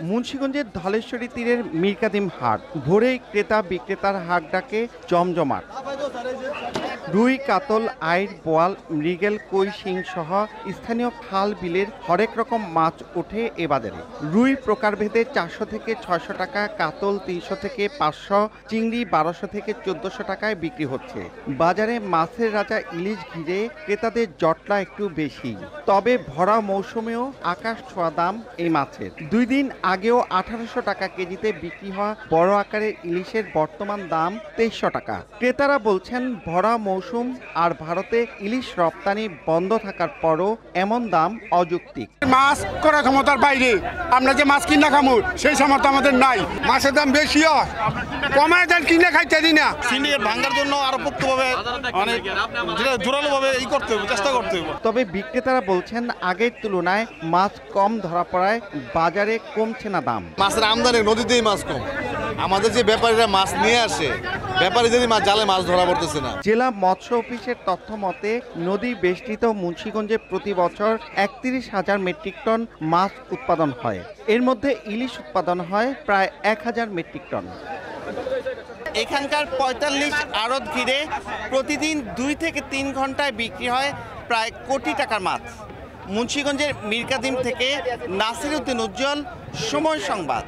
মুন্সিগঞ্জের ধলেশ্বরী তীরের মীরকাদিম হাট, ভোরে ক্রেতা বিক্রেতার হাট ডাকে জমজমাট। রুই, কাতল, আইড়, বোয়াল, মৃগেল, কই, শিং সহ স্থানীয় খাল বিলের হরেক রকম মাছ ওঠে এ বাজারে। রুই প্রকারভেদে 400 থেকে 600 টাকা, কাতল 300 থেকে 500, চিংড়ি 1200 থেকে 1400 টাকায় বিক্রি হচ্ছে। বাজারে মাছের রাজা ইলিশ ঘিরে ক্রেতাদের জটলা একটু বেশি, তবে ভরা মৌসুমেও আকাশ ছোঁয়া দাম এই মাছের। 2 দিন আগেও 1800 টাকা কেজিতে বিক্রি হওয়া বড় আকারের ইলিশের বর্তমান দাম 2300 টাকা। ক্রেতারা বলছেন ভরা মৌসুম আর ভারতে ইলিশ রপ্তানি বন্ধ থাকার পরও এমন দাম অযৌক্তিক। মাছ করার ক্ষমতার বাইরে আমরা যে মাছ কিনা খামু সেই সামর্থ্য আমাদের নাই। মাছের দাম বেশি হয়, কমায় দেন কিনে খাইতে দিই না। সিন্ডিকেট ভাঙার জন্য আরো পোক্তভাবে অনেক জোরালোভাবে করতে হবে, চেষ্টা করতে হবে। তবে বিক্রেতারা বলছেন আগের তুলনায় মাছ কম ধরা পড়ায় বাজারে কমছে না দাম। মাছের আমদানি নদীতেই মাছ কম, আমাদের যে ব্যাপারীরা মাছ নিয়ে আসে ব্যাপারীদেরই মাছ জালে মাছ ধরা পড়তেছে না। জেলা মৎস্য অফিসের তথ্য মতে নদী বেষ্টিত মুন্সিগঞ্জে প্রতি বছর 31,000 মেট্রিক টন মাছ উৎপাদন হয়। এর মধ্যে ইলিশ উৎপাদন হয় প্রায় 1000 মেট্রিক টন। এখানকার 45 আড়ত ঘিরে প্রতিদিন 2 থেকে 3 ঘন্টায় বিক্রি হয় প্রায় কোটি টাকার মাছ। মুন্সিগঞ্জের মীরকাদিম থেকে নাসির উদ্দিন উজ্জ্বল, সময় সংবাদ।